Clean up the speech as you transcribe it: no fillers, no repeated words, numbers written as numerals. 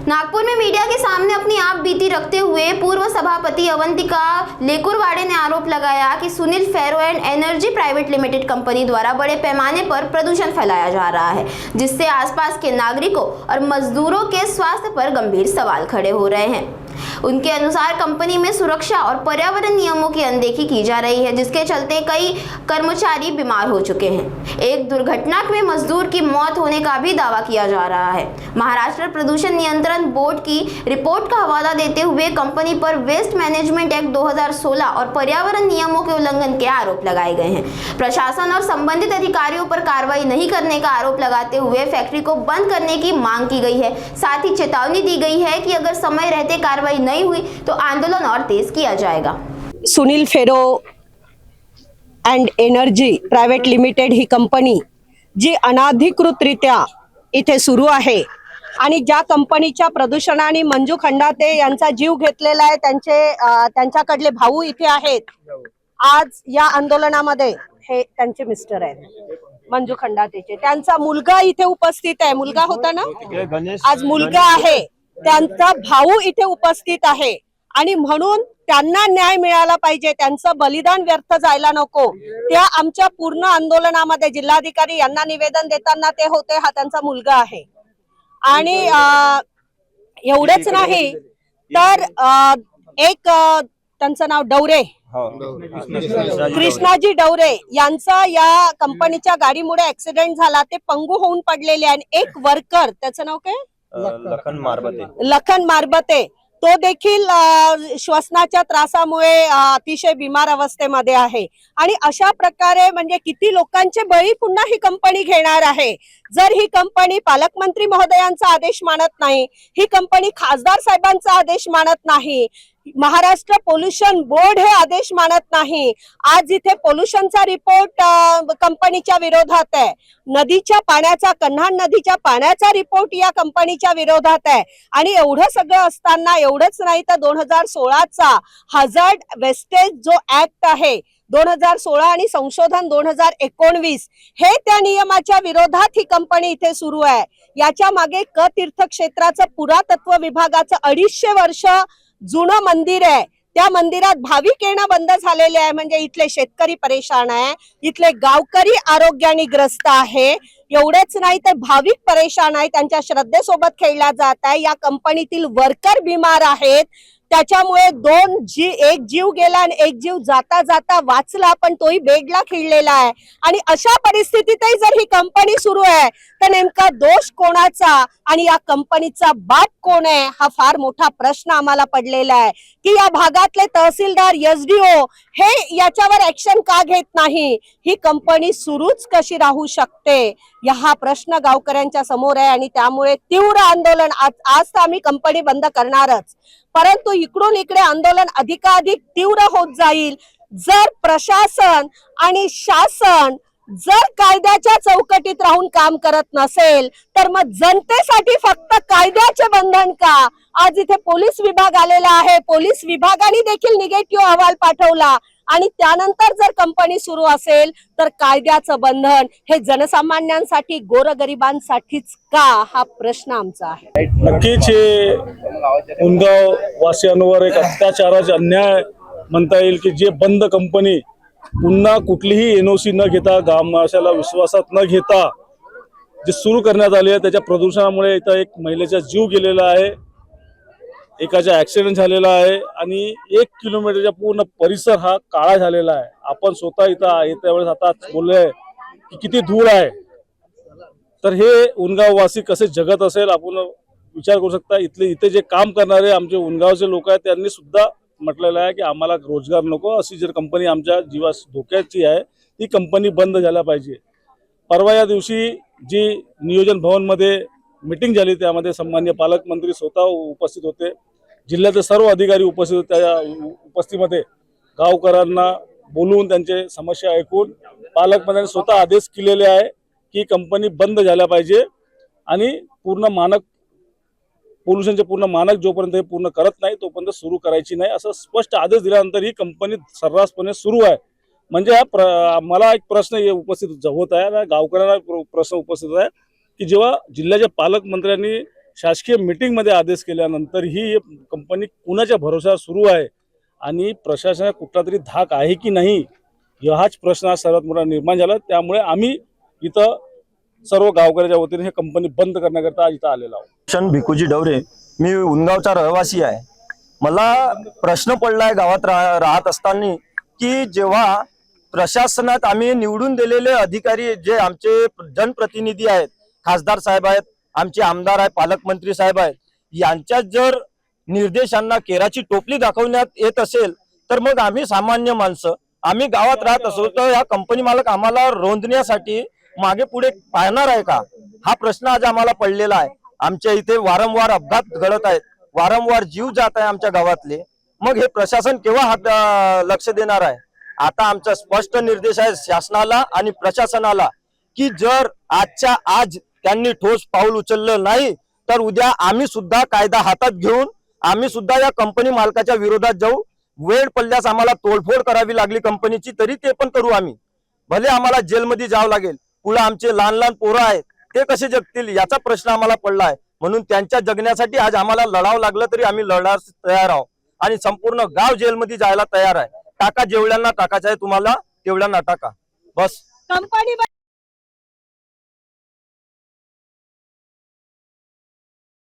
नागपुर में मीडिया के सामने अपनी आप बीती रखते हुए पूर्व सभापति अवंतिका लेकुरवाड़े ने आरोप लगाया कि Sunil ferro and energy private limited company द्वारा बड़े पैमाने पर प्रदूषण फैलाया जा रहा है, जिससे आसपास के नागरिकों और मजदूरों के स्वास्थ्य पर गंभीर सवाल खड़े हो रहे हैं। उनके अनुसार कंपनी में सुरक्षा और पर्यावरण नियमों की अनदेखी की जा रही है, जिसके चलते कई कर्मचारी बीमार हो चुके हैं। एक दुर्घटना में मजदूर की मौत होने का भी दावा किया जा रहा है। महाराष्ट्र प्रदूषण नियंत्रण बोर्ड की रिपोर्ट का हवाला देते हुए कंपनी पर वेस्ट मैनेजमेंट एक्ट 2016 और पर्यावरण नियमों के उल्लंघन के आरोप लगाए गए हैं। प्रशासन और संबंधित अधिकारियों पर कार्रवाई नहीं करने का आरोप लगाते हुए फैक्ट्री को बंद करने की मांग की गई है। साथ ही चेतावनी दी गई है कि अगर समय रहते कार्रवाई नहीं हुई तो आंदोलन और तेज किया जाएगा। Sunil ferro and energy private limited ही कंपनी जी अनाधिकृतरित्या इथे सुरू आहे आणि ज्या कंपनीच्या प्रदूषणाने मंजू खंडाते यांचा जीव घेतलेला आहे, त्यांच्याकडले भाऊ इथे आहेत। आज या आंदोलनामध्ये हे त्यांचे मिस्टर आहेत मंजू खंडातेचे, त्यांचा मुलगा इथे उपस्थित आहे। मुलगा होता ना, आज मुलगा आहे, त्यांचा भाऊ इथे उपस्थित आहे आणि म्हणून त्यांना न्याय मिळाला पाहिजे, त्यांचं बलिदान व्यर्थ जायला नको। त्या आमच्या पूर्ण आंदोलनामध्ये जिल्हाधिकारी यांना निवेदन देताना ते होते, हा त्यांचा मुलगा आहे। आणि एवढेच नाही तर एक त्यांचं नाव डवरे, कृष्णाजी डवरे यांचा या कंपनीच्या गाडीमुळे ऍक्सिडेंट झाला, ते पंगू होऊन पडलेले आणि एक वर्कर, त्याचं नाव काय, लखन मारबते, तो देखील श्वसनाच्या त्रासामुळे अतिशय बिमार अवस्थेमध्ये आहे। आणि अशा प्रकारे म्हणजे किती लोकांचे बळी पुन्हा ही कंपनी घेणार आहे। जर ही कंपनी पालकमंत्री महोदयांचा आदेश मानत नाही, ही कंपनी खासदार साहेबांचा आदेश मानत नाही, महाराष्ट्र पोल्युशन बोर्ड हे आदेश मानत नाही, आज इथे पोल्युशनचा रिपोर्ट कंपनीच्या विरोधात आहे, नदीच्या पाण्याचा, कन्हान नदीच्या पाण्याचा रिपोर्ट या कंपनीच्या विरोधात आहे। आणि एवढं सगळं असताना एवढंच नाही तर 2016चा हजार्ड वेस्टेज जो ऍक्ट आहे 2016 आणि संशोधन 2019 हे त्या नियमाच्या विरोधात ही कंपनी इथे सुरू आहे। याच्या मागे क तीर्थक्षेत्राचं पुरातत्व विभागाचं 250 वर्ष जुनं मंदिर आहे, त्या मंदिरात भाविक येणं बंद झालेले आहे। म्हणजे इथले शेतकरी परेशान आहे, इथले गावकरी आरोग्याने ग्रस्त आहे, एवढेच नाही तर भाविक परेशान आहे, त्यांच्या श्रद्धेसोबत खेळला जात आहे। या कंपनीतील वर्कर बिमार आहेत, त्याच्यामुळे एक जीव गेला आणि एक जीव जाता जाता वाचला, पण तोही बेडला खिळलेला आहे। आणि अशा परिस्थितीतही जर ही कंपनी सुरू आहे तर नेमका दोष कोणाचा आणि या कंपनीचा बाप कोण आहे, हा फार मोठा प्रश्न आम्हाला पडलेला आहे। की या भागातले तहसीलदार, एसडीओ हे याच्यावर ऍक्शन का घेत नाही, ही कंपनी सुरूच कशी राहू शकते, हा प्रश्न गावकऱ्यांच्या समोर आहे। आणि त्यामुळे तीव्र आंदोलन, आज तर आम्ही कंपनी बंद करणारच, परंतु इकडून इकडे आंदोलन अधिकाधिक तीव्र होत जाईल जर प्रशासन आणि शासन जर कायद्याच्या चौकटीत राहून काम करत नसेल तर मग जनतेसाठी फक्त कायद्याचे बंधन का। आज इथे पोलीस विभाग आलेला आहे, पोलीस विभागाने देखील निगेटिव्ह अहवाल पाठवला आणि त्यानंतर जर कंपनी सुरू असेल तर कायद्याचं बंधन हे जनसामान्यांसाठी, गोरगरिबांसाठीच का, हा प्रश्न आमचा आहे। नक्कीच उनगाव वासियांवर एक अत्याचाराचा अन्याय म्हणता येईल की जे बंद कंपनी पुन्हा कुठलीही एनओसी न घेता, ग्रामवासियाला विश्वासात न घेता जे सुरू करण्यात आले आहे, त्याच्या प्रदूषणामुळे इथं एक महिलेचा जीव गेलेला आहे, एकाचा ऍक्सिडेंट झालेला आहे आणि 1 किलोमीटरचा पूर्ण परिसर हा काळा झालेला आहे। आपण स्वतः इथं येत्या वेळेस आता बोललोय की किती धूळ आहे, तर हे उनगाववासी कसे जगत असेल आपण विचार करू शकता। इथे जे काम करणारे आमचे उनगावचे लोक आहेत त्यांनी सुद्धा म्हटलेलं आहे की आम्हाला रोजगार नको, अशी जर कंपनी आमच्या जीवास धोक्याची आहे ती कंपनी बंद झाल्या पाहिजे। परवा या दिवशी जी नियोजन भवनमध्ये मीटिंग झाली त्यामध्ये सन्माननीय पालकमंत्री स्वतः उपस्थित होते, जिल्ह्याचे सर्व अधिकारी उपस्थित होते। त्या उपस्थितीमध्ये गावकऱ्यांना बोलून त्यांचे समस्या ऐकून पालकमंत्र्यांनी स्वतः आदेश केलेले आहे की कंपनी बंद झाल्या पाहिजे आणि पूर्ण मानक, पोल्युशनचे पूर्ण मानक जोपर्यंत हे पूर्ण करत नाही तोपर्यंत सुरू करायची नाही, असं स्पष्ट आदेश दिल्यानंतर ही कंपनी सर्रासपणे सुरू आहे। म्हणजे मला एक प्रश्न उपस्थित होत आहे, गावकऱ्यांना प्रश्न उपस्थित आहे की जेव्हा जिल्ह्याच्या पालकमंत्र्यांनी शासकीय मीटिंगमध्ये आदेश केल्यानंतर ही कंपनी कुणाच्या भरोसा सुरू आहे आणि प्रशासनाला कुठला तरी धाक आहे की नाही हाच प्रश्न आज सर्वात मोठा निर्माण झाला. त्यामुळे आम्ही इथं सर्व गावकऱ्याच्या वतीने हे कंपनी बंद करण्याकरता आज इथं आलेलो आहोत. शन भिकूजी डवरे, मी उनगावचा रहिवासी आहे. मला प्रश्न पडलाय गावात राहत असताना की जेव्हा प्रशासनात आम्ही निवडून दिलेले अधिकारी जे आमचे जनप्रतिनिधी आहेत, खासदार साहेब आहेत, आमचे आमदार आहेत, पालकमंत्री साहेब आहेत, यांच्या जर निर्देशांना केराची टोपली दाखवण्यात येत असेल तर मग आम्ही सामान्य माणसं आम्ही गावात राहत असो तर या कंपनी मालक आम्हाला रोंदण्यासाठी मागे पुढे पाहणार आहे का, हा प्रश्न आज आम्हाला पडलेला आहे. आमच्या इथे वारंवार अपघात घडत आहेत, वारंवार जीव जात आहे आमच्या गावातले. मग हे प्रशासन केव्हा लक्ष देणार आहे? आता आमचा स्पष्ट निर्देश आहे शासनाला आणि प्रशासनाला की जर आजच्या आज त्यांनी ठोस पाऊल उचललं नाही तर उद्या आम्ही सुद्धा कायदा हातात घेऊन आम्ही सुद्धा या कंपनी मालकाच्या विरोधात जाऊ. वेळ पडल्यास आम्हाला तोडफोड करावी लागली कंपनीची तरी ते पण करू आम्ही. भले आम्हाला जेलमध्ये जावं लागेल, पुढे आमचे लहान लहान पोरं आहेत ते कसे जगतील याचा प्रश्न आम्हाला पडला आहे. म्हणून त्यांच्या जगण्यासाठी आज आम्हाला लढावं लागलं तरी आम्ही लढण्यास तयार आहोत आणि संपूर्ण गाव जेलमध्ये जायला तयार आहे. टाका जेवढ्यांना टाकायचं आहे तुम्हाला तेवढ्यांना टाका, बस. कंपनी